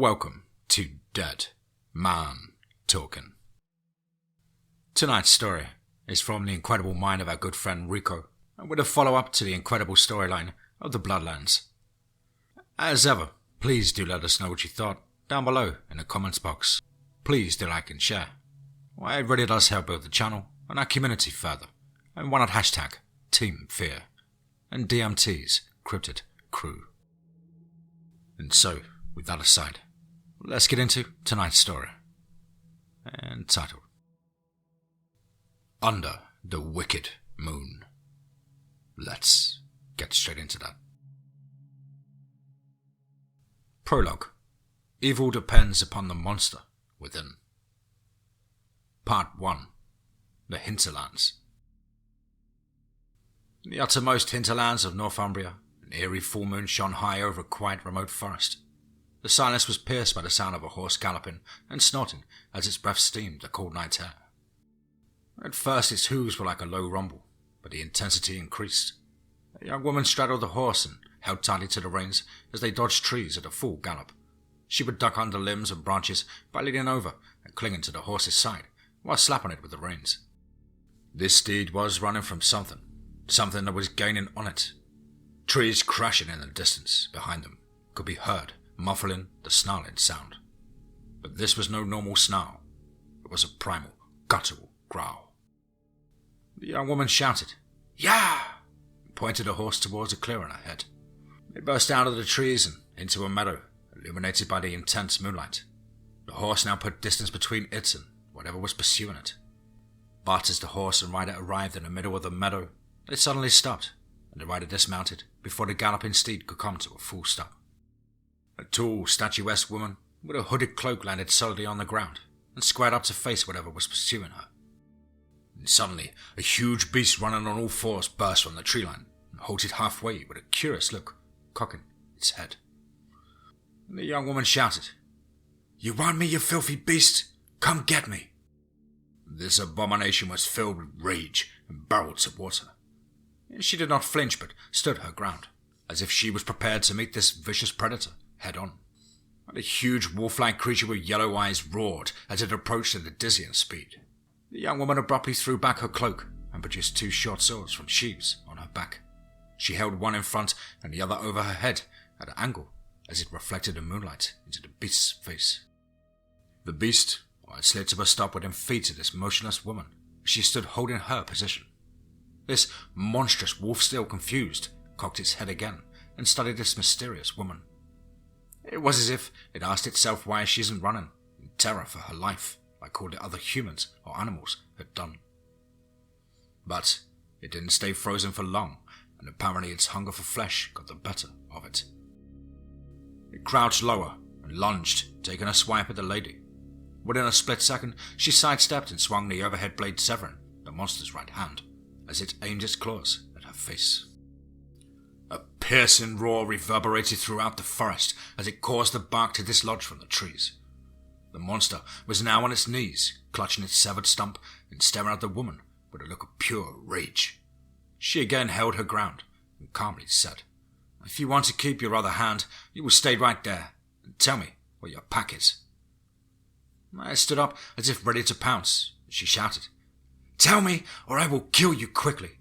Welcome to Dead Man Talking. Tonight's story is from the incredible mind of our good friend RICO, and with a follow-up to the incredible storyline of the Bloodlands. As ever, please do let us know what you thought down below in the comments box. Please do like and share. Well, it really does help build the channel and our community further. And why not hashtag TeamFEAR and DMT's Cryptid Crew. And so, with that aside, let's get into tonight's story. Entitled Under the Wicked Moon. Let's get straight into that. Prologue. Evil depends upon the monster within. Part 1. The Hinterlands. In the uttermost hinterlands of Northumbria, an eerie full moon shone high over a quiet remote forest. The silence was pierced by the sound of a horse galloping and snorting as its breath steamed the cold night air. At first its hooves were like a low rumble, but the intensity increased. A young woman straddled the horse and held tightly to the reins as they dodged trees at a full gallop. She would duck under limbs and branches by leaning over and clinging to the horse's side while slapping it with the reins. This steed was running from something that was gaining on it. Trees crashing in the distance behind them could be heard, muffling the snarling sound. But this was no normal snarl. It was a primal, guttural growl. The young woman shouted, "Yah!" and pointed the horse towards a clearing ahead. They burst out of the trees and into a meadow, illuminated by the intense moonlight. The horse now put distance between it and whatever was pursuing it. But as the horse and rider arrived in the middle of the meadow, they suddenly stopped, and the rider dismounted before the galloping steed could come to a full stop. A tall, statuesque woman with a hooded cloak landed solidly on the ground and squared up to face whatever was pursuing her. And suddenly, a huge beast running on all fours burst from the tree line and halted halfway with a curious look, cocking its head. And the young woman shouted, "You want me, you filthy beast? Come get me!" This abomination was filled with rage and barreled towards her. She did not flinch but stood her ground, as if she was prepared to meet this vicious predator head on. And a huge wolf-like creature with yellow eyes roared as it approached at a dizzying speed. The young woman abruptly threw back her cloak and produced two short swords from sheaths on her back. She held one in front and the other over her head at an angle as it reflected the moonlight into the beast's face. The beast had slid to a stop within feet of this motionless woman as she stood holding her position. This monstrous wolf, still confused, cocked its head again and studied this mysterious woman. It was as if it asked itself why she isn't running, in terror for her life, like all the other humans or animals had done. But it didn't stay frozen for long, and apparently its hunger for flesh got the better of it. It crouched lower and lunged, taking a swipe at the lady. Within a split second, she sidestepped and swung the overhead blade, severing the monster's right hand as it aimed its claws at her face. A piercing roar reverberated throughout the forest as it caused the bark to dislodge from the trees. The monster was now on its knees, clutching its severed stump and staring at the woman with a look of pure rage. She again held her ground and calmly said, "If you want to keep your other hand, you will stay right there and tell me where your pack is." I stood up as if ready to pounce. She shouted, "Tell me, or I will kill you quickly."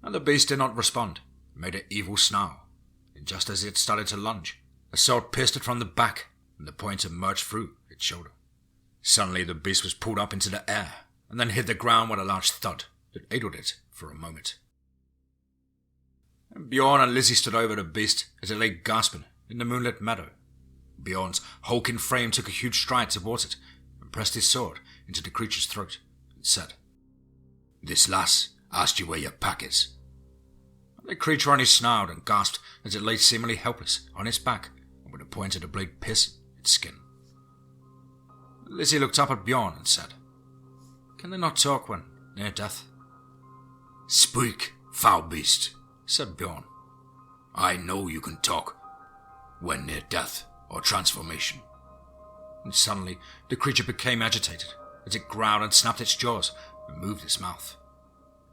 And the beast did not respond. It made an evil snarl, and just as it started to lunge, a sword pierced it from the back, and the point emerged through its shoulder. Suddenly the beast was pulled up into the air, and then hit the ground with a large thud that aided it for a moment. And Bjorn and Lizzie stood over the beast as it lay gasping in the moonlit meadow. Bjorn's hulking frame took a huge stride towards it and pressed his sword into the creature's throat and said, "This lass asked you where your pack is." The creature only snarled and gasped as it lay seemingly helpless on its back and with the point of the blade piercing its skin. Lizzie looked up at Bjorn and said, "Can they not talk when near death?" "Speak, foul beast," said Bjorn. "I know you can talk when near death or transformation." And suddenly the creature became agitated as it growled and snapped its jaws and moved its mouth.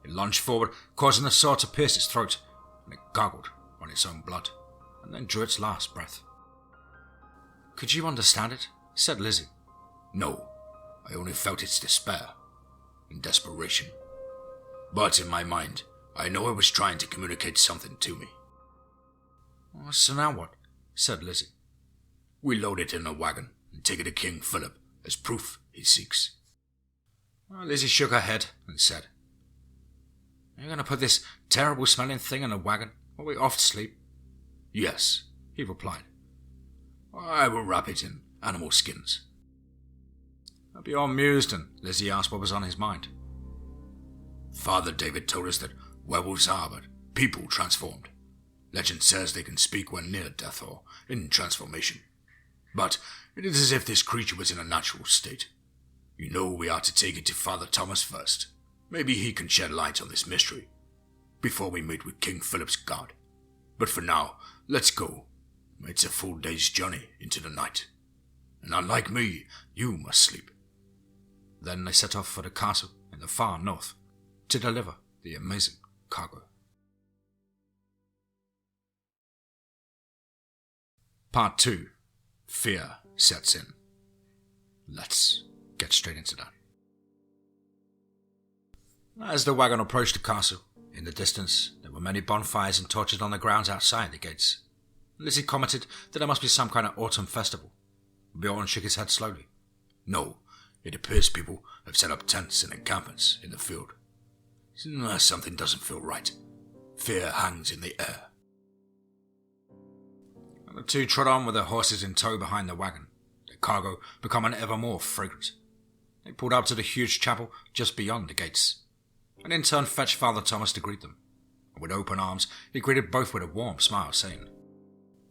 It lunged forward, causing the sword to pierce its throat, and it gargled on its own blood, and then drew its last breath. Could you understand it? Said Lizzie. No, I only felt its despair and desperation. But in my mind, I know it was trying to communicate something to me. So now what? Said Lizzie. We load it in a wagon and take it to King Philip as proof he seeks. Lizzie shook her head and said, Are you going to put this terrible smelling thing in a wagon while we off to sleep? Yes, he replied. I will wrap it in animal skins. Bjorn mused, and Lizzie asked what was on his mind. Father David told us that werewolves are but people transformed. Legend says they can speak when near death or in transformation. But it is as if this creature was in a natural state. You know we are to take it to Father Thomas first. Maybe he can shed light on this mystery before we meet with King Philip's guard. But for now, let's go. It's a full day's journey into the night. And unlike me, you must sleep. Then they set off for the castle in the far north to deliver the amazing cargo. Part 2. Fear sets in. Let's get straight into that. As the wagon approached the castle, in the distance there were many bonfires and torches on the grounds outside the gates. Lizzie commented that there must be some kind of autumn festival. Bjorn shook his head slowly. No, it appears people have set up tents and encampments in the field. Something doesn't feel right. Fear hangs in the air. The two trod on with their horses in tow behind the wagon, their cargo becoming ever more fragrant. They pulled up to the huge chapel just beyond the gates. An intern fetched Father Thomas to greet them. And with open arms, he greeted both with a warm smile, saying,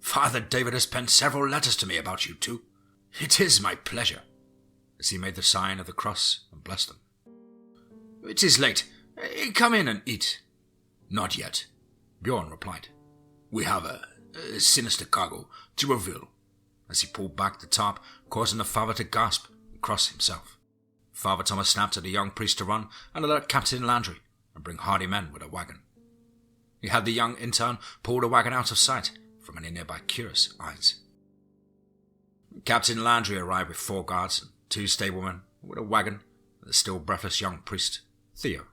Father David has penned several letters to me about you two. It is my pleasure. As he made the sign of the cross and blessed them. It is late. Come in and eat. Not yet, Bjorn replied. We have a sinister cargo to reveal. As he pulled back the tarp, causing the father to gasp and cross himself. Father Thomas snapped at the young priest to run and alert Captain Landry and bring hardy men with a wagon. He had the young intern pull the wagon out of sight from any nearby curious eyes. Captain Landry arrived with 4 guards and 2 stablemen with a wagon and the still breathless young priest, Theo.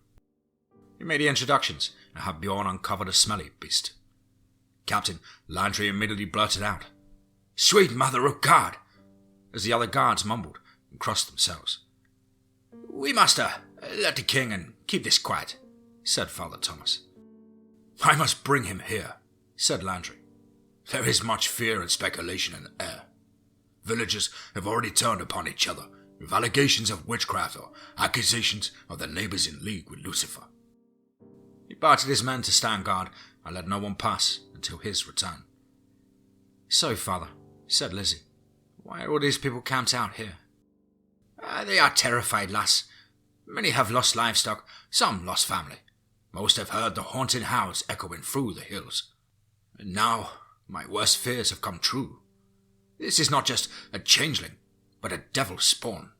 He made the introductions and had Bjorn uncover the smelly beast. Captain Landry immediately blurted out, Sweet mother of God! As the other guards mumbled and crossed themselves. We must let the king and keep this quiet, said Father Thomas. I must bring him here, said Landry. There is much fear and speculation in the air. Villagers have already turned upon each other with allegations of witchcraft or accusations of their neighbors in league with Lucifer. He parted his men to stand guard and let no one pass until his return. So, Father, said Lizzie, why are all these people camped out here? They are terrified, lass. Many have lost livestock, some lost family. Most have heard the haunted howls echoing through the hills. And now my worst fears have come true. This is not just a changeling, but a devil's spawn.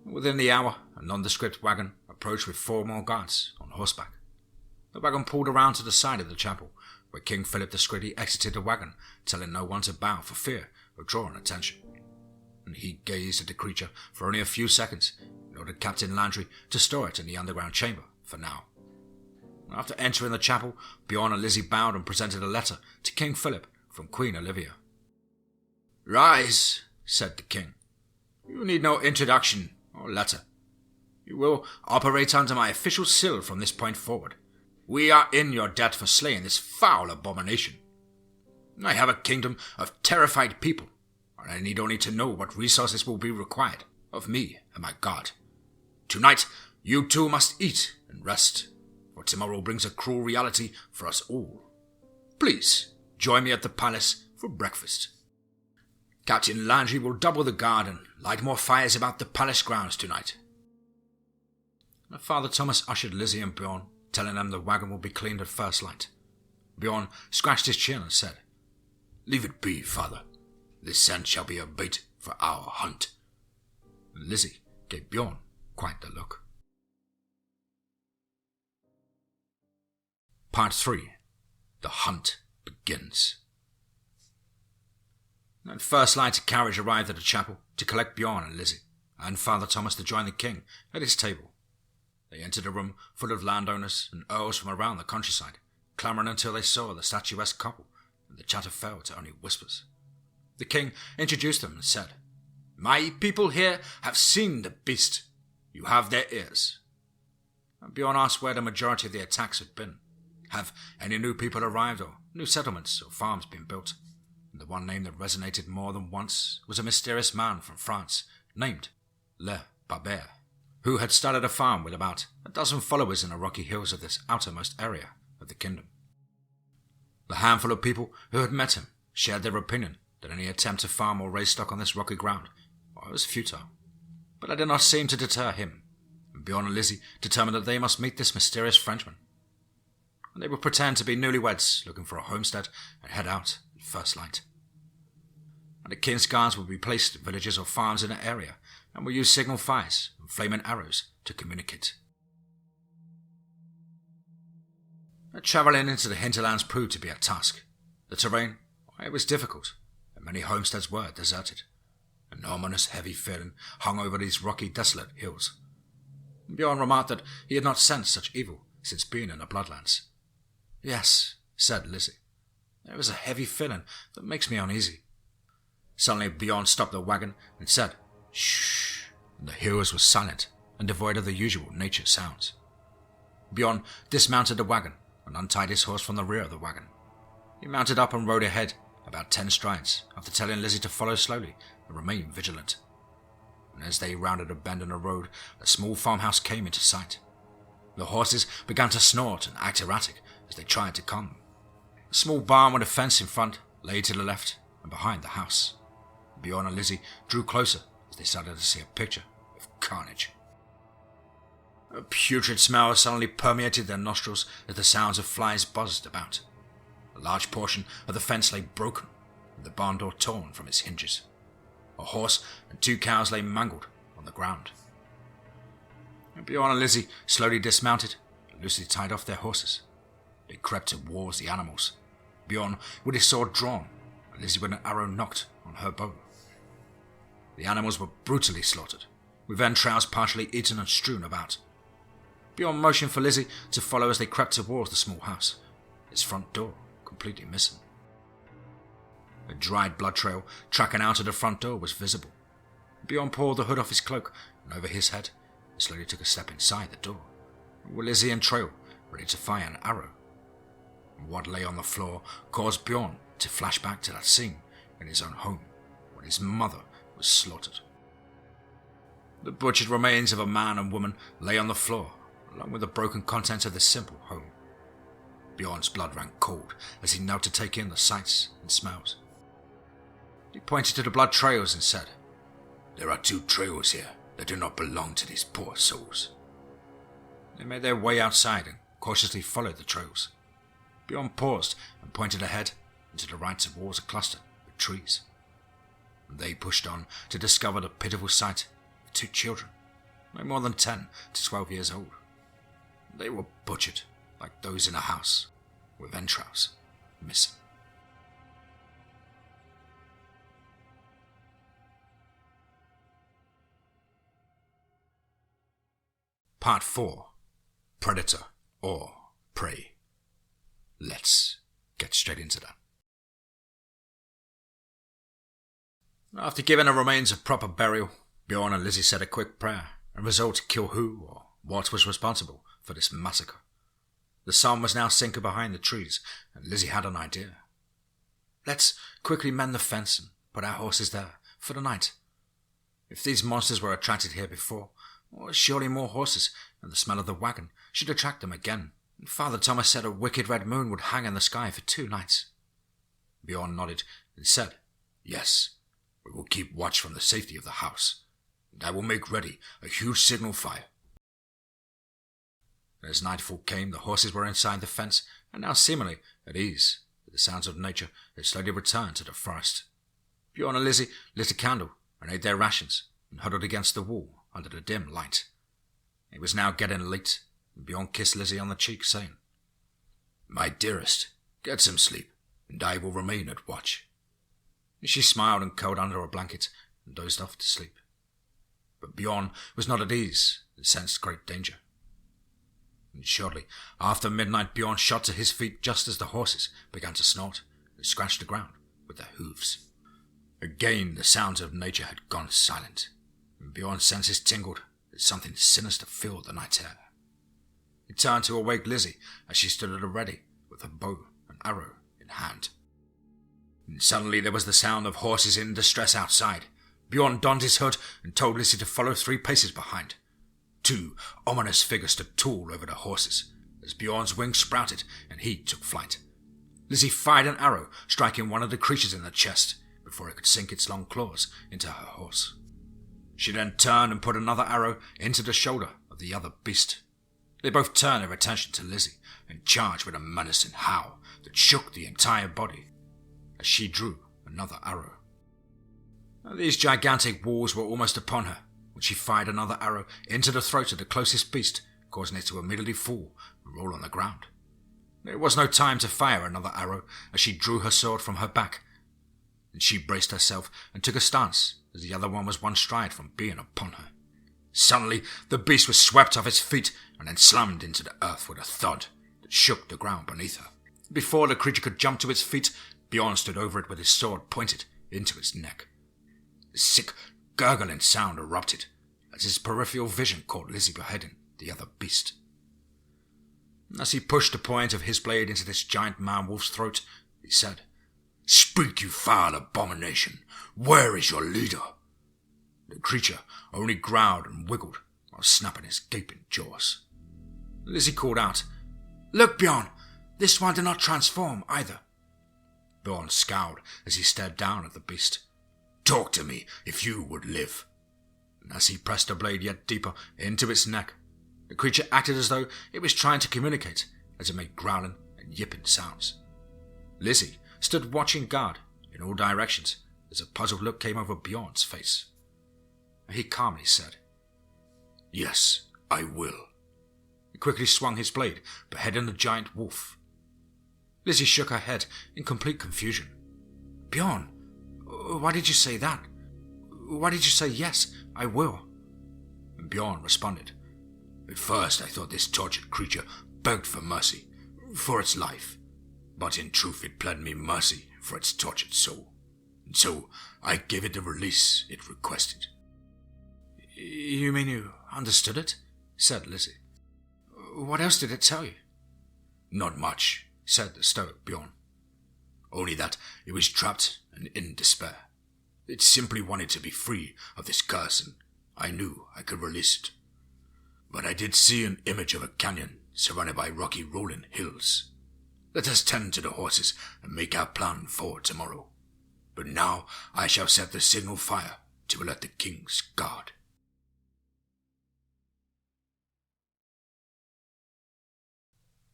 Within the hour, a nondescript wagon approached with 4 more guards on horseback. The wagon pulled around to the side of the chapel, where King Philip discreetly exited the wagon, telling no one to bow for fear of drawing attention. And he gazed at the creature for only a few seconds, and ordered Captain Landry to store it in the underground chamber for now. After entering the chapel, Bjorn and Lizzie bowed and presented a letter to King Philip from Queen Olivia. Rise, said the king. You need no introduction or letter. You will operate under my official seal from this point forward. We are in your debt for slaying this foul abomination. I have a kingdom of terrified people, and I need only to know what resources will be required of me and my guard. Tonight, you two must eat and rest, for tomorrow brings a cruel reality for us all. Please, join me at the palace for breakfast. Captain Landry will double the guard and light more fires about the palace grounds tonight. Father Thomas ushered Lizzie and Bjorn, telling them the wagon will be cleaned at first light. Bjorn scratched his chin and said, Leave it be, Father. This scent shall be a bait for our hunt. Lizzie gave Bjorn quite the look. Part 3. The hunt begins. At first light, a carriage arrived at the chapel to collect Bjorn and Lizzie, and Father Thomas to join the king at his table. They entered a room full of landowners and earls from around the countryside, clamouring until they saw the statuesque couple, and the chatter fell to only whispers. The king introduced them and said, "My people here have seen the beast. You have their ears." And Bjorn asked where the majority of the attacks had been. Have any new people arrived, or new settlements or farms been built? And the one name that resonated more than once was a mysterious man from France named Le Barbare, who had started a farm with about a dozen followers in the rocky hills of this outermost area of the kingdom. The handful of people who had met him shared their opinion that any attempt to farm or raise stock on this rocky ground was futile. But that did not seem to deter him, and Bjorn and Lizzie determined that they must meet this mysterious Frenchman. And they would pretend to be newlyweds looking for a homestead and head out at first light. And the king's guards would be placed at villages or farms in the area and would use signal fires and flaming arrows to communicate. Travelling into the hinterlands proved to be a task. The terrain, it was difficult, and many homesteads were deserted. An ominous, heavy feeling hung over these rocky, desolate hills. Bjorn remarked that he had not sensed such evil since being in the Bloodlands. "Yes," said Lizzie, "there is a heavy feeling that makes me uneasy." Suddenly Bjorn stopped the wagon and said, "Shh," and the hills were silent and devoid of the usual nature sounds. Bjorn dismounted the wagon and untied his horse from the rear of the wagon. He mounted up and rode ahead about 10 strides after telling Lizzie to follow slowly and remain vigilant. And as they rounded a bend in the road, a small farmhouse came into sight. The horses began to snort and act erratic as they tried to calm them. A small barn with a fence in front lay to the left and behind the house. Bjorn and Lizzie drew closer as they started to see a picture of carnage. A putrid smell suddenly permeated their nostrils as the sounds of flies buzzed about. A large portion of the fence lay broken, and the barn door torn from its hinges. A horse and 2 cows lay mangled on the ground. Bjorn and Lizzie slowly dismounted and loosely tied off their horses. They crept towards the animals, Bjorn with his sword drawn, and Lizzie with an arrow knocked on her bow. The animals were brutally slaughtered, with entrails partially eaten and strewn about. Bjorn motioned for Lizzie to follow as they crept towards the small house, its front door completely missing. A dried blood trail tracking out of the front door was visible. Bjorn pulled the hood off his cloak and over his head and slowly took a step inside the door, with Lizzie and trail ready to fire an arrow. What lay on the floor caused Bjorn to flash back to that scene in his own home when his mother was slaughtered. The butchered remains of a man and woman lay on the floor, along with the broken contents of this simple home. Bjorn's blood ran cold as he knelt to take in the sights and smells. He pointed to the blood trails and said, "There are 2 trails here that do not belong to these poor souls." They made their way outside and cautiously followed the trails. Bjorn paused and pointed ahead and to the right towards a cluster of trees. And they pushed on to discover the pitiful sight of 2 children, no more than 10 to 12 years old. They were butchered like those in a house, with entrails missing. Part 4. Predator or Prey. Let's get straight into that. After giving the remains a proper burial, Bjorn and Lizzie said a quick prayer and resolved to kill who or what was responsible for this massacre. The sun was now sinking behind the trees, and Lizzie had an idea. "Let's quickly mend the fence and put our horses there for the night. If these monsters were attracted here before, well, surely more horses and the smell of the wagon should attract them again. And Father Thomas said a wicked red moon would hang in the sky for 2 nights. Bjorn nodded and said, "Yes, we will keep watch from the safety of the house, and I will make ready a huge signal fire." As nightfall came, the horses were inside the fence and now seemingly at ease, with the sounds of nature had slowly returned to the forest. Bjorn and Lizzie lit a candle and ate their rations and huddled against the wall under the dim light. It was now getting late, and Bjorn kissed Lizzie on the cheek, saying, "My dearest, get some sleep, and I will remain at watch." She smiled and curled under a blanket and dozed off to sleep. But Bjorn was not at ease and sensed great danger. And shortly after midnight, Bjorn shot to his feet just as the horses began to snort and scratch the ground with their hooves. Again, the sounds of nature had gone silent, and Bjorn's senses tingled as something sinister filled the night air. He turned to awake Lizzie as she stood at the ready with her bow and arrow in hand. And suddenly there was the sound of horses in distress outside. Bjorn donned his hood and told Lizzie to follow 3 paces behind. 2 ominous figures stood tall over the horses as Bjorn's wings sprouted and he took flight. Lizzie fired an arrow, striking one of the creatures in the chest before it could sink its long claws into her horse. She then turned and put another arrow into the shoulder of the other beast. They both turned their attention to Lizzie and charged with a menacing howl that shook the entire body as she drew another arrow. These gigantic wolves were almost upon her when she fired another arrow into the throat of the closest beast, causing it to immediately fall and roll on the ground. There was no time to fire another arrow as she drew her sword from her back, and she braced herself and took a stance as the other one was one stride from being upon her. Suddenly, the beast was swept off its feet and then slammed into the earth with a thud that shook the ground beneath her. Before the creature could jump to its feet, Bjorn stood over it with his sword pointed into its neck. A sick, gurgling sound erupted as his peripheral vision caught Lizzie beheading the other beast. As he pushed the point of his blade into this giant man-wolf's throat, he said, "Speak, you foul abomination! Where is your leader?" The creature only growled and wiggled while snapping his gaping jaws. Lizzie called out, "Look, Bjorn! This one did not transform either." Bjorn scowled as he stared down at the beast. "Talk to me if you would live." And as he pressed the blade yet deeper into its neck, the creature acted as though it was trying to communicate as it made growling and yipping sounds. Lizzie stood watching guard in all directions as a puzzled look came over Bjorn's face. He calmly said, "Yes, I will." He quickly swung his blade, beheading the giant wolf. Lizzie shook her head in complete confusion. "Bjorn, why did you say that? Why did you say, 'Yes, I will'?" And Bjorn responded, "At first I thought this tortured creature begged for mercy, for its life, but in truth it pled me mercy for its tortured soul, and so I gave it the release it requested." "You mean you understood it?" said Lizzie. "What else did it tell you?" "Not much," said the stoic Bjorn. "Only that it was trapped and in despair. It simply wanted to be free of this curse, and I knew I could release it. But I did see an image of a canyon surrounded by rocky rolling hills. Let us tend to the horses and make our plan for tomorrow. But now I shall set the signal fire to alert the king's guard."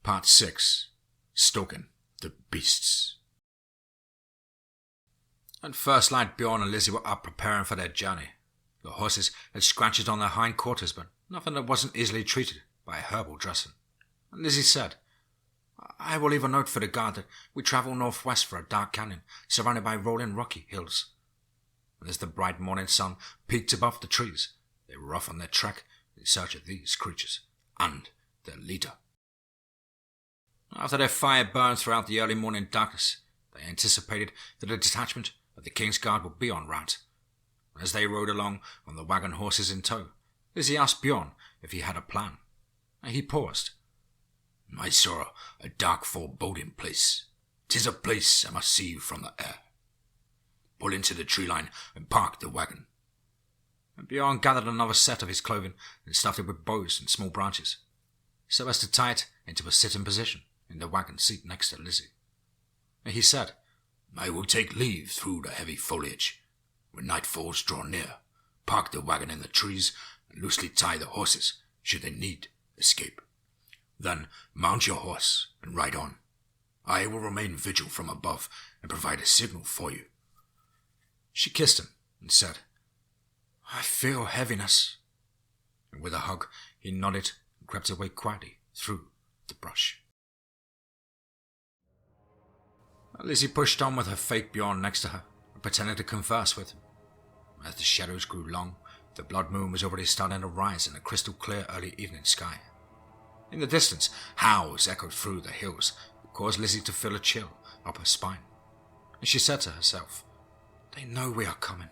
Part 6. Stalking the Beasts. At first light, Bjorn and Lizzie were up preparing for their journey. The horses had scratches on their hind quarters, but nothing that wasn't easily treated by a herbal dressing. And Lizzie said, "I will leave a note for the guard that we travel northwest for a dark canyon surrounded by rolling rocky hills." And as the bright morning sun peeked above the trees, they were off on their trek in search of these creatures and their leader. After their fire burned throughout the early morning darkness, they anticipated that a detachment of the King's Guard would be en route. As they rode along on the wagon horses in tow, Lizzie asked Bjorn if he had a plan. He paused. "I saw a dark foreboding place. 'Tis a place I must see from the air. Pull into the tree line and park the wagon." And Bjorn gathered another set of his clothing and stuffed it with boughs and small branches, so as to tie it into a sitting position in the wagon seat next to Lizzie. He said, "I will take leave through the heavy foliage. When nightfalls draw near, park the wagon in the trees and loosely tie the horses should they need escape. Then mount your horse and ride on. I will remain vigil from above and provide a signal for you." She kissed him and said, "I feel heaviness." And with a hug, he nodded and crept away quietly through the brush. Lizzie pushed on with her fake Bjorn next to her, pretending to converse with him. As the shadows grew long, the blood moon was already starting to rise in the crystal clear early evening sky. In the distance, howls echoed through the hills that caused Lizzie to feel a chill up her spine. And she said to herself, "They know we are coming."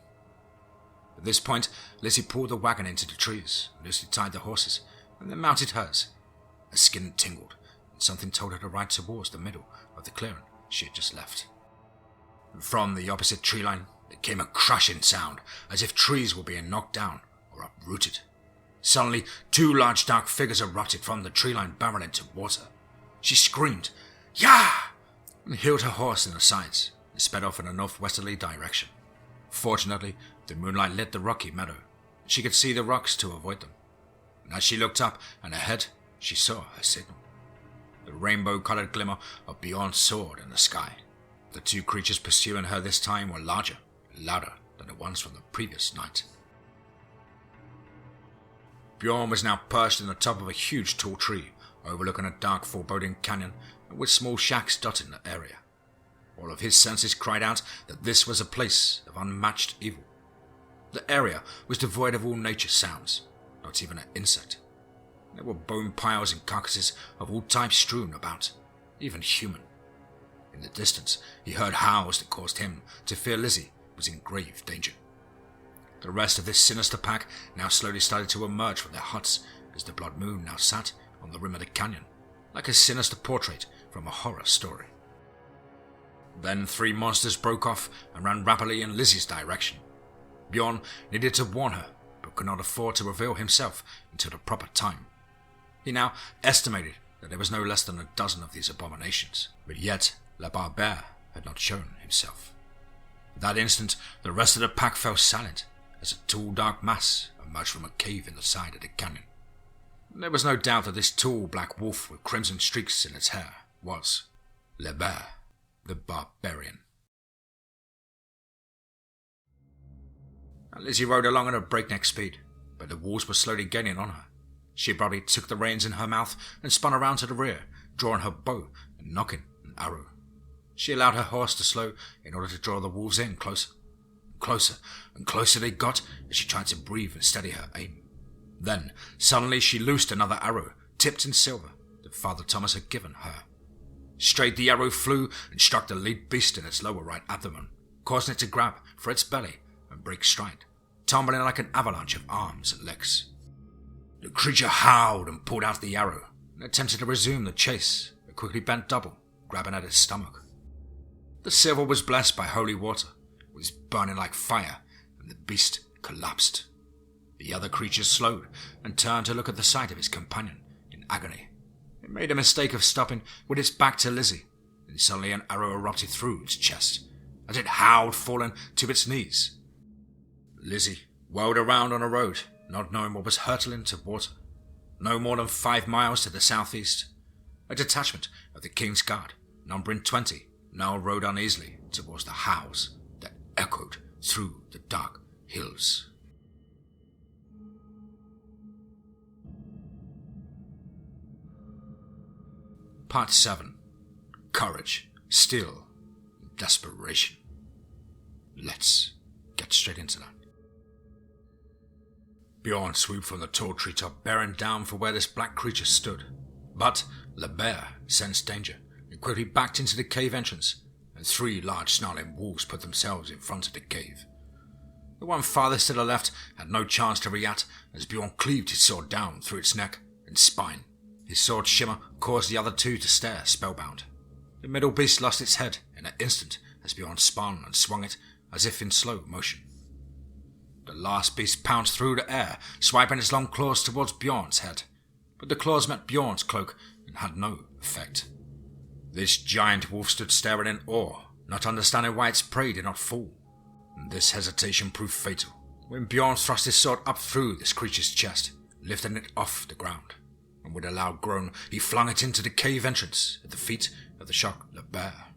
At this point, Lizzie pulled the wagon into the trees, loosely tied the horses, and then mounted hers. Her skin tingled, and something told her to ride towards the middle of the clearing she had just left. And from the opposite tree line, there came a crashing sound, as if trees were being knocked down or uprooted. Suddenly, two large dark figures erupted from the tree line, barreling towards her. She screamed, "Yah!" and heeled her horse in the sides and sped off in a northwesterly direction. Fortunately, the moonlight lit the rocky meadow, and she could see the rocks to avoid them. And as she looked up and ahead, she saw her signal. The rainbow-colored glimmer of Bjorn's sword in the sky. The two creatures pursuing her this time were larger and louder than the ones from the previous night. Bjorn was now perched in the top of a huge tall tree, overlooking a dark foreboding canyon and with small shacks dotting the area. All of his senses cried out that this was a place of unmatched evil. The area was devoid of all nature sounds, not even an insect. There were bone piles and carcasses of all types strewn about, even human. In the distance, he heard howls that caused him to fear Lizzie was in grave danger. The rest of this sinister pack now slowly started to emerge from their huts as the blood moon now sat on the rim of the canyon, like a sinister portrait from a horror story. Then three monsters broke off and ran rapidly in Lizzie's direction. Bjorn needed to warn her, but could not afford to reveal himself until the proper time. He now estimated that there was no less than a dozen of these abominations, but yet Le Barbare had not shown himself. At that instant, the rest of the pack fell silent as a tall dark mass emerged from a cave in the side of the canyon. There was no doubt that this tall black wolf with crimson streaks in its hair was Le Bear, the Barbarian. Lizzie rode along at a breakneck speed, but the wolves were slowly gaining on her. She abruptly took the reins in her mouth and spun around to the rear, drawing her bow and nocking an arrow. She allowed her horse to slow in order to draw the wolves in closer. Closer and closer they got as she tried to breathe and steady her aim. Then, suddenly she loosed another arrow, tipped in silver, that Father Thomas had given her. Straight the arrow flew and struck the lead beast in its lower right abdomen, causing it to grab for its belly and break stride, tumbling like an avalanche of arms and legs. The creature howled and pulled out the arrow and attempted to resume the chase, but quickly bent double, grabbing at its stomach. The silver was blessed by holy water. It was burning like fire, and the beast collapsed. The other creature slowed and turned to look at the sight of his companion in agony. It made a mistake of stopping with its back to Lizzie, and suddenly an arrow erupted through its chest, as it howled, falling to its knees. Lizzie whirled around on a road, not knowing what was hurtling towards her. No more than 5 miles to the southeast, a detachment of the King's Guard, numbering 20, now rode uneasily towards the howls that echoed through the dark hills. Part 7. Courage, Steel, and Desperation. Let's get straight into that. Bjorn swooped from the tall treetop, bearing down for where this black creature stood. But Le Bear sensed danger and quickly backed into the cave entrance, and 3 large snarling wolves put themselves in front of the cave. The one farthest to the left had no chance to react as Bjorn cleaved his sword down through its neck and spine. His sword's shimmer caused the other 2 to stare spellbound. The middle beast lost its head in an instant as Bjorn spun and swung it as if in slow motion. The last beast pounced through the air, swiping its long claws towards Bjorn's head, but the claws met Bjorn's cloak and had no effect. This giant wolf stood staring in awe, not understanding why its prey did not fall, and this hesitation proved fatal when Bjorn thrust his sword up through this creature's chest, lifting it off the ground, and with a loud groan he flung it into the cave entrance at the feet of the shocked Le Bear.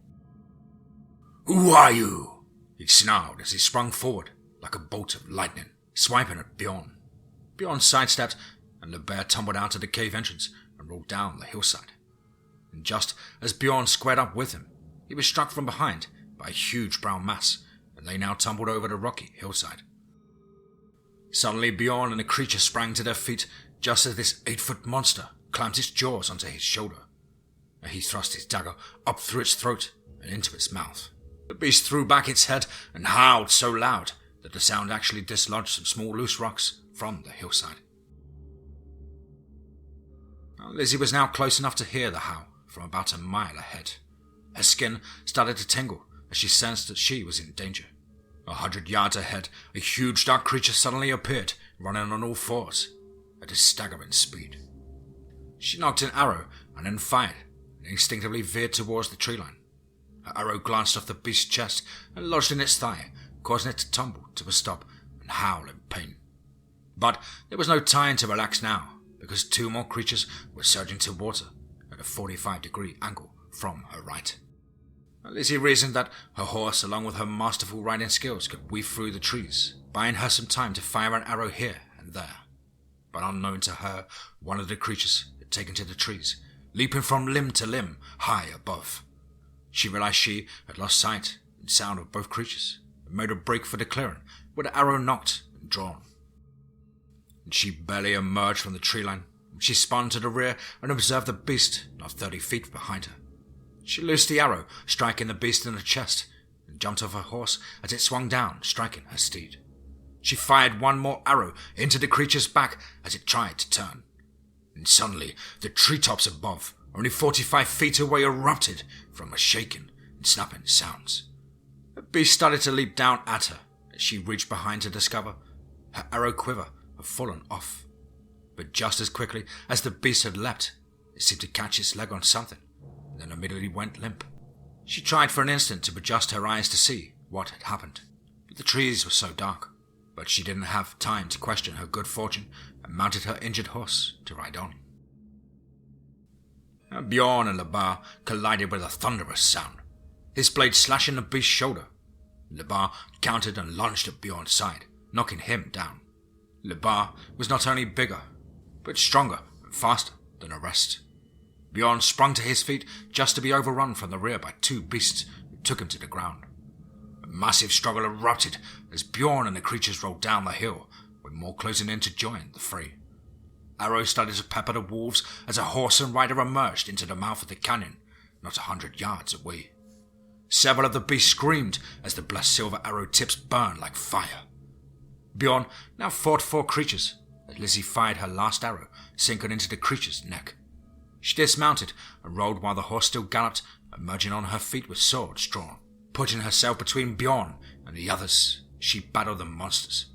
"Who are you?" he snarled as he sprung forward like a bolt of lightning, swiping at Bjorn. Bjorn sidestepped, and Le Bear tumbled out of the cave entrance and rolled down the hillside. And just as Bjorn squared up with him, he was struck from behind by a huge brown mass and they now tumbled over the rocky hillside. Suddenly Bjorn and the creature sprang to their feet just as this 8-foot monster clamped its jaws onto his shoulder. He thrust his dagger up through its throat and into its mouth. The beast threw back its head and howled so loud that the sound actually dislodged some small loose rocks from the hillside. Lizzie was now close enough to hear the howl from about a mile ahead. Her skin started to tingle as she sensed that she was in danger. 100 yards ahead, a huge dark creature suddenly appeared, running on all fours at a staggering speed. She knocked an arrow and then fired, and instinctively veered towards the tree line. Her arrow glanced off the beast's chest and lodged in its thigh, causing it to tumble to a stop and howl in pain. But there was no time to relax now, because 2 more creatures were surging towards her at a 45-degree angle from her right. Lizzie reasoned that her horse, along with her masterful riding skills, could weave through the trees, buying her some time to fire an arrow here and there. But unknown to her, one of the creatures had taken to the trees, leaping from limb to limb high above. She realized she had lost sight and sound of both creatures, and made a break for the clearing, with the arrow knocked and drawn. And she barely emerged from the tree line. She spun to the rear and observed the beast not 30 feet behind her. She loosed the arrow, striking the beast in the chest, and jumped off her horse as it swung down, striking her steed. She fired one more arrow into the creature's back as it tried to turn. And suddenly, the treetops above, only 45 feet away, erupted from a shaking and snapping sounds. The beast started to leap down at her as she reached behind to discover her arrow quiver had fallen off. But just as quickly as the beast had leapt, it seemed to catch its leg on something, and then immediately went limp. She tried for an instant to adjust her eyes to see what had happened, but the trees were so dark. But she didn't have time to question her good fortune and mounted her injured horse to ride on. Bjorn and Lebar collided with a thunderous sound, his blade slashing the beast's shoulder. Lebar countered and lunged at Bjorn's side, knocking him down. Lebar was not only bigger, but stronger and faster than the rest. Bjorn sprung to his feet just to be overrun from the rear by 2 beasts who took him to the ground. A massive struggle erupted as Bjorn and the creatures rolled down the hill, with more closing in to join the fray. Arrows started to pepper the wolves as a horse and rider emerged into the mouth of the canyon, not 100 yards away. Several of the beasts screamed as the blessed silver arrow tips burned like fire. Bjorn now fought 4 creatures as Lizzie fired her last arrow, sinking into the creature's neck. She dismounted and rode while the horse still galloped, emerging on her feet with swords drawn. Putting herself between Bjorn and the others, she battled the monsters.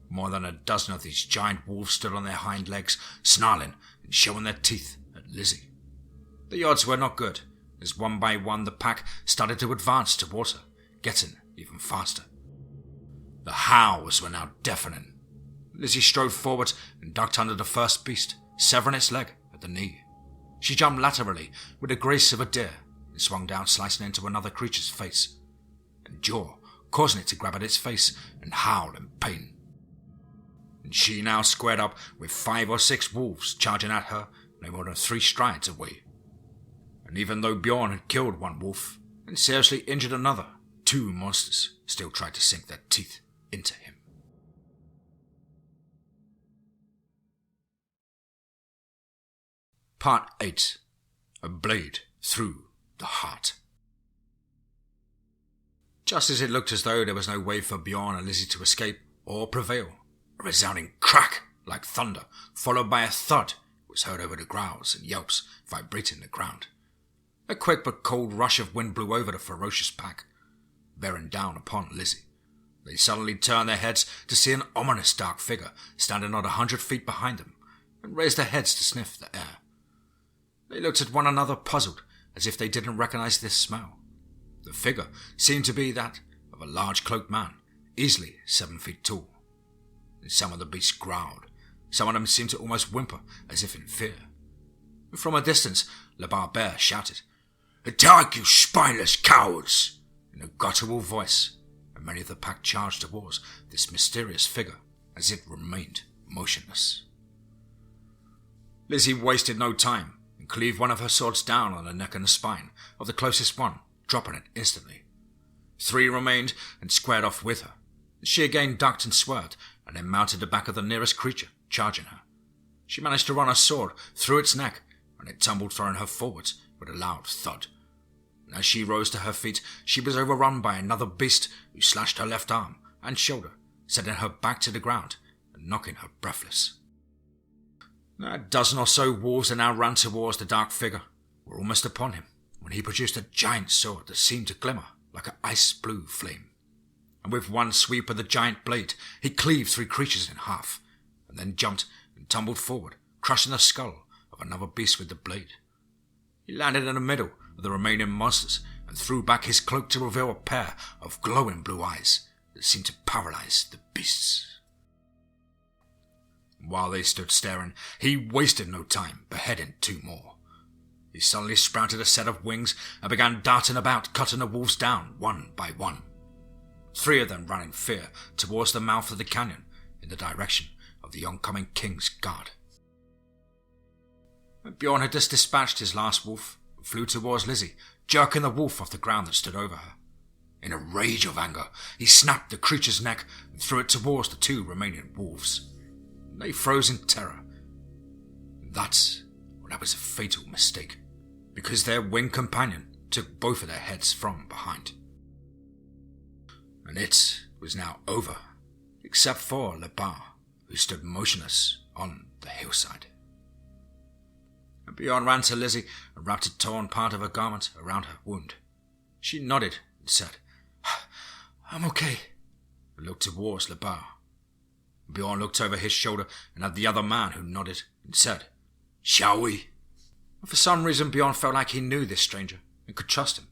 More than a dozen of these giant wolves stood on their hind legs, snarling and showing their teeth at Lizzie. The odds were not good, as one by one the pack started to advance towards her, getting even faster. The howls were now deafening. Lizzie strode forward and ducked under the first beast, severing its leg at the knee. She jumped laterally with the grace of a deer and swung down, slicing into another creature's face and jaw, causing it to grab at its face and howl in pain. And she now squared up with 5 or 6 wolves charging at her no more than 3 strides away. And even though Bjorn had killed 1 wolf and seriously injured another, 2 monsters still tried to sink their teeth into him. Part 8. A Blade Through the Heart. Just as it looked as though there was no way for Bjorn and Lizzie to escape or prevail, a resounding crack like thunder, followed by a thud, was heard over the growls and yelps vibrating the ground. A quick but cold rush of wind blew over the ferocious pack, bearing down upon Lizzie. They suddenly turned their heads to see an ominous dark figure standing not 100 feet behind them, and raised their heads to sniff the air. They looked at one another puzzled, as if they didn't recognize this smell. The figure seemed to be that of a large cloaked man, easily 7 feet tall. And some of the beasts growled. Some of them seemed to almost whimper, as if in fear. From a distance, Le Barbare shouted, "Attack, you spineless cowards!" in a guttural voice, and many of the pack charged towards this mysterious figure as it remained motionless. Lizzie wasted no time and cleaved one of her swords down on the neck and the spine of the closest one, dropping it instantly. 3 remained and squared off with her. She again ducked and swerved, and then mounted the back of the nearest creature, charging her. She managed to run her sword through its neck, and it tumbled, throwing her forwards with a loud thud. And as she rose to her feet, she was overrun by another beast who slashed her left arm and shoulder, sending her back to the ground and knocking her breathless. A dozen or so wolves that now ran towards the dark figure were almost upon him when he produced a giant sword that seemed to glimmer like an ice-blue flame. And with one sweep of the giant blade, he cleaved 3 creatures in half, and then jumped and tumbled forward, crushing the skull of another beast with the blade. He landed in the middle of the remaining monsters and threw back his cloak to reveal a pair of glowing blue eyes that seemed to paralyze the beasts. While they stood staring, he wasted no time beheading 2 more. He suddenly sprouted a set of wings and began darting about, cutting the wolves down one by one. 3 of them ran in fear towards the mouth of the canyon in the direction of the oncoming king's guard. Bjorn had just dispatched his last wolf and flew towards Lizzie, jerking the wolf off the ground that stood over her. In a rage of anger, he snapped the creature's neck and threw it towards the 2 remaining wolves. They froze in terror. That was a fatal mistake, because their winged companion took both of their heads from behind. And it was now over, except for Lebar, who stood motionless on the hillside. Bjorn ran to Lizzie and wrapped a torn part of her garment around her wound. She nodded and said, "I'm okay," and looked towards Lebar. Bjorn looked over his shoulder and at the other man, who nodded and said, "Shall we?" For some reason, Bjorn felt like he knew this stranger and could trust him.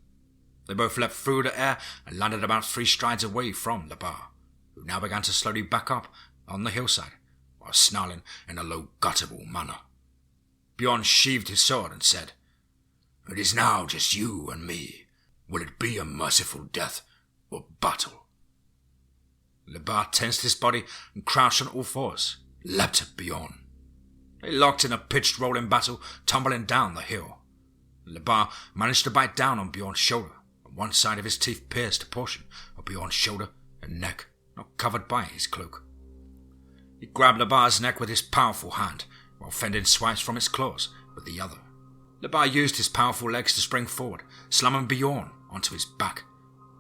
They both leapt through the air and landed about 3 strides away from Lebar, who now began to slowly back up on the hillside, while snarling in a low, guttural manner. Bjorn sheathed his sword and said, "It is now just you and me. Will it be a merciful death or battle?" Lebar tensed his body and crouched on all 4s, leapt at Bjorn. They locked in a pitched rolling battle, tumbling down the hill. Lebar managed to bite down on Bjorn's shoulder, and one side of his teeth pierced a portion of Bjorn's shoulder and neck, not covered by his cloak. He grabbed Lebar's neck with his powerful hand, while fending swipes from its claws with the other. Lebar used his powerful legs to spring forward, slamming Bjorn onto his back.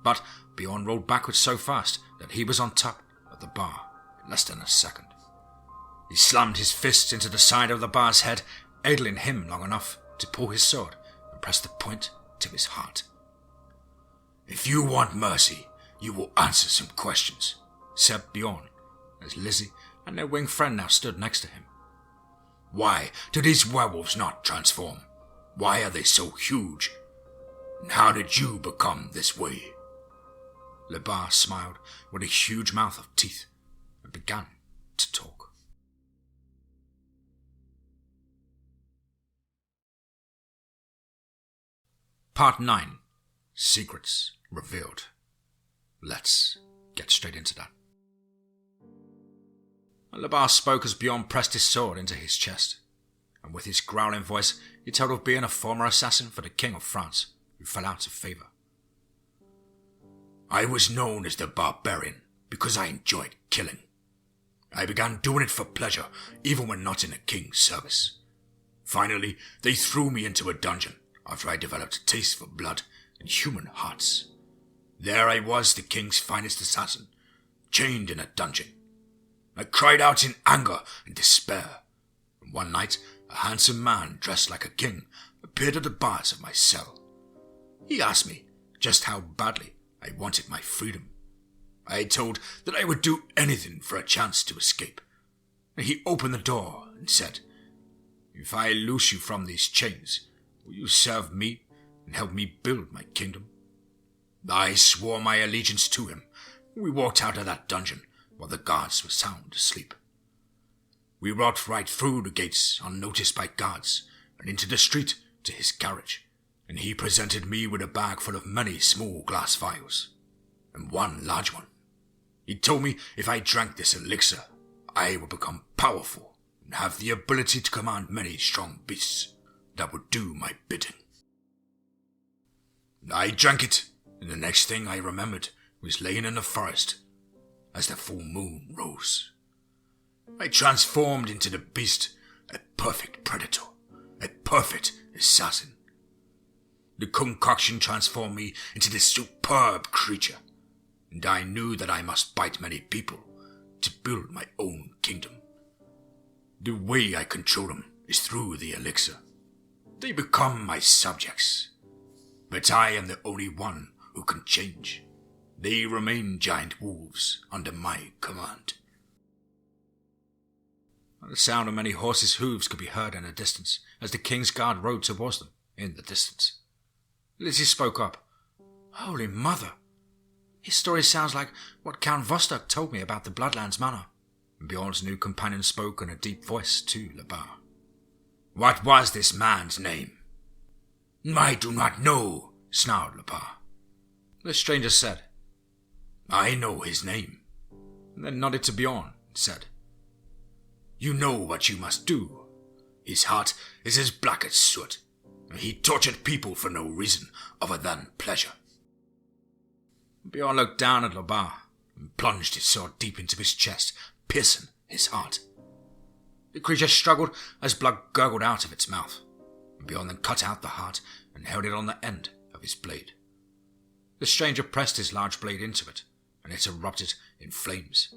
But Bjorn rolled backwards so fast that he was on top of the bar in less than a second. He slammed his fists into the side of the bar's head, idling him long enough to pull his sword and press the point to his heart. "If you want mercy, you will answer some questions," said Bjorn, as Lizzie and their winged friend now stood next to him. "Why do these werewolves not transform? Why are they so huge? And how did you become this way?" Lebar smiled with a huge mouth of teeth and began to talk. Part 9. Secrets Revealed. Let's get straight into that. Lebar spoke as Bjorn pressed his sword into his chest, and with his growling voice he told of being a former assassin for the King of France, who fell out of favour. "I was known as the Barbarian because I enjoyed killing. I began doing it for pleasure, even when not in a king's service. Finally, they threw me into a dungeon after I developed a taste for blood and human hearts. There I was, the king's finest assassin, chained in a dungeon. I cried out in anger and despair, and one night a handsome man dressed like a king appeared at the bars of my cell. He asked me just how badly I wanted my freedom. I told that I would do anything for a chance to escape. And he opened the door and said, 'If I loose you from these chains, will you serve me and help me build my kingdom?' I swore my allegiance to him. We walked out of that dungeon while the guards were sound asleep. We walked right through the gates unnoticed by guards and into the street to his carriage, and he presented me with a bag full of many small glass vials, and one large one. He told me if I drank this elixir, I would become powerful and have the ability to command many strong beasts that would do my bidding. I drank it and the next thing I remembered was laying in the forest as the full moon rose. I transformed into the beast, a perfect predator, a perfect assassin. The concoction transformed me into this superb creature, and I knew that I must bite many people to build my own kingdom. The way I control them is through the elixir. They become my subjects, but I am the only one who can change. They remain giant wolves under my command. The sound of many horses' hooves could be heard in the distance as the king's guard rode towards them in the distance. Lizzie spoke up. Holy Mother! His story sounds like what Count Vostok told me about the Bloodlands manor. Bjorn's new companion spoke in a deep voice to Labar. What was this man's name? I do not know, snarled Labar. The stranger said, I know his name. And then nodded to Bjorn and said, You know what you must do. His heart is as black as soot. He tortured people for no reason other than pleasure. Bjorn looked down at Labar and plunged his sword deep into his chest, piercing his heart. The creature struggled as blood gurgled out of its mouth. Bjorn then cut out the heart and held it on the end of his blade. The stranger pressed his large blade into it, and it erupted in flames.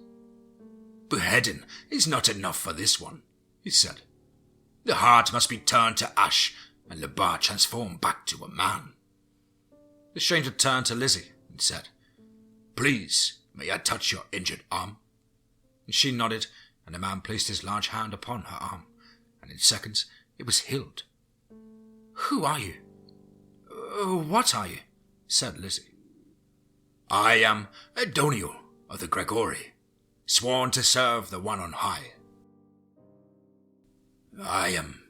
Beheading is not enough for this one, he said. The heart must be turned to ash and Labar transformed back to a man. The stranger turned to Lizzie and said, Please, may I touch your injured arm? And she nodded, and the man placed his large hand upon her arm, and in seconds it was healed. Who are you? What are you? Said Lizzie. I am Adoniel of the Gregori, sworn to serve the One on High. I am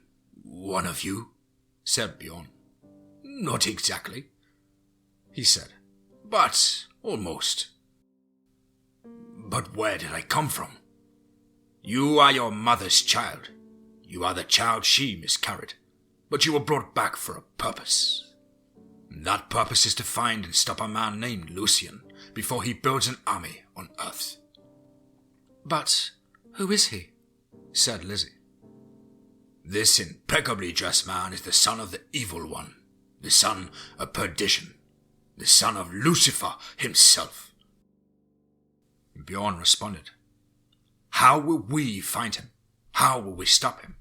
one of you, said Bjorn. Not exactly, he said, but almost. But where did I come from? You are your mother's child. You are the child she miscarried, but you were brought back for a purpose. And that purpose is to find and stop a man named Lucian before he builds an army on Earth. But who is he? Said Lizzie. This impeccably dressed man is the son of the Evil One, the son of Perdition, the son of Lucifer himself. Bjorn responded, How will we find him? How will we stop him?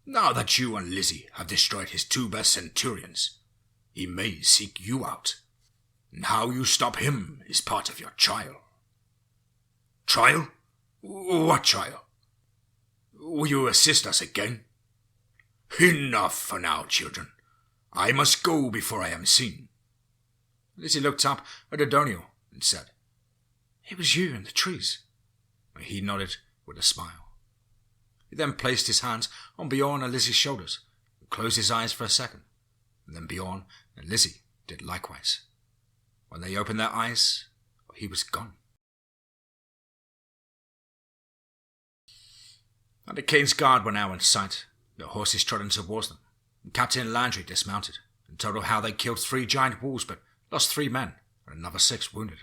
Now that you and Lizzie have destroyed his 2 best centurions, he may seek you out, and how you stop him is part of your trial. Trial? What trial? Will you assist us again? Enough for now, children. I must go before I am seen. Lizzie looked up at Adoniel and said, It was you in the trees. He nodded with a smile. He then placed his hands on Bjorn and Lizzie's shoulders and closed his eyes for a second. And then Bjorn and Lizzie did likewise. When they opened their eyes, he was gone. And the king's guard were now in sight, the horses trotting towards them. And Captain Landry dismounted and told them how they killed 3 giant wolves but lost 3 men and another 6 wounded.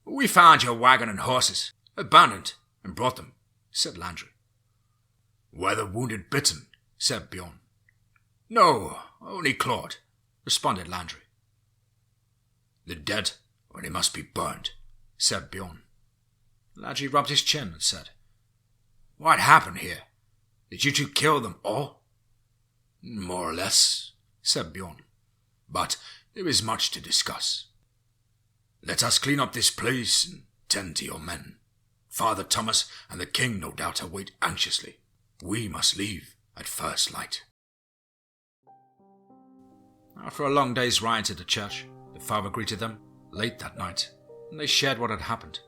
We found your wagon and horses, abandoned, and brought them, said Landry. Were the wounded bitten? Said Bjorn. No, only clawed, responded Landry. The dead, or they must be burned, said Bjorn. Landry rubbed his chin and said, What happened here? Did you 2 kill them all? More or less, said Bjorn. But there is much to discuss. Let us clean up this place and tend to your men. Father Thomas and the king no doubt await anxiously. We must leave at first light. After a long day's ride to the church, the father greeted them late that night, and they shared what had happened.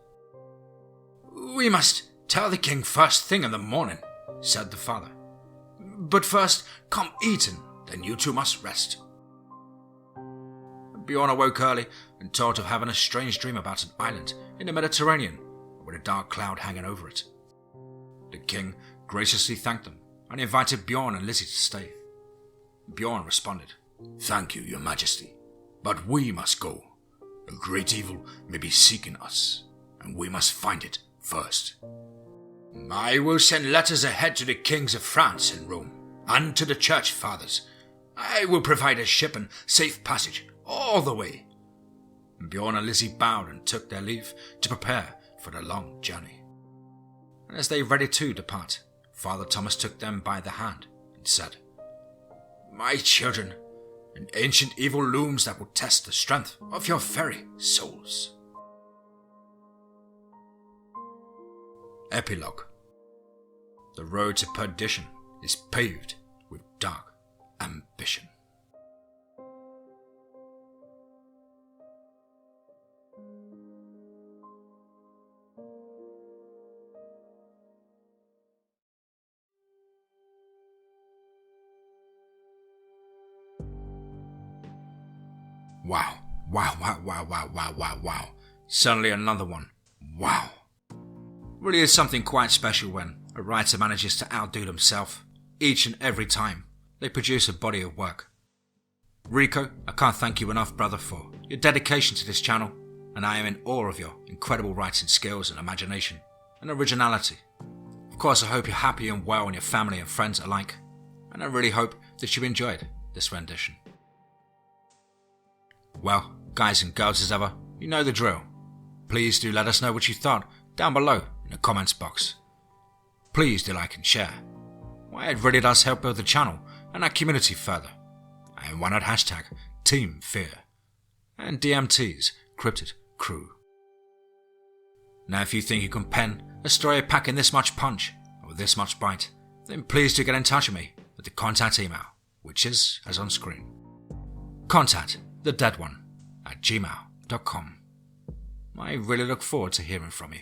We must tell the king first thing in the morning, said the father. But first, come eat, and then you 2 must rest. Bjorn awoke early and told of having a strange dream about an island in the Mediterranean with a dark cloud hanging over it. The king graciously thanked them and invited Bjorn and Lizzie to stay. Bjorn responded, Thank you, your majesty, But we must go. A great evil may be seeking us, and we must find it first. I will send letters ahead to the kings of France and Rome, and to the church fathers. I will provide a ship and safe passage all the way. Bjorn and Lizzie bowed and took their leave to prepare for the long journey. And as they were ready to depart, Father Thomas took them by the hand and said, My children, an ancient evil looms that will test the strength of your very souls. Epilogue. The road to perdition is paved with dark ambition. Wow. Suddenly another one. Wow. Really is something quite special when a writer manages to outdo themselves each and every time they produce a body of work. RICO, I can't thank you enough, brother, for your dedication to this channel, and I am in awe of your incredible writing skills and imagination and originality. Of course, I hope you're happy and well and your family and friends alike, and I really hope that you enjoyed this rendition. Well, guys and girls as ever, you know the drill. Please do let us know what you thought down below in the comments box. Please do like and share. Why, it really does help build the channel and our community further. And why not hashtag TeamFEAR and DMT's Cryptid Crew. Now if you think you can pen a story packing this much punch or this much bite, then please do get in touch with me with the contact email, which is as on screen. contactthedeadone@gmail.com. I really look forward to hearing from you.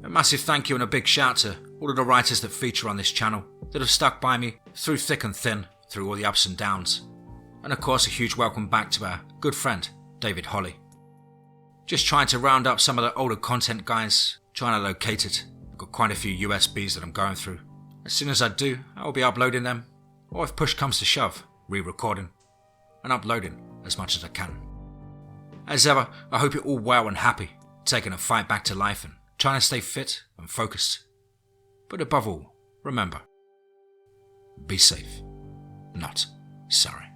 A massive thank you and a big shout to all of the writers that feature on this channel that have stuck by me through thick and thin, through all the ups and downs. And of course a huge welcome back to our good friend, David Holly. Just trying to round up some of the older content guys, trying to locate it. I've got quite a few USBs that I'm going through. As soon as I do, I will be uploading them, or if push comes to shove, re-recording and uploading as much as I can. As ever, I hope you're all well and happy, taking a fight back to life and trying to stay fit and focused. But above all, remember, be safe, not sorry.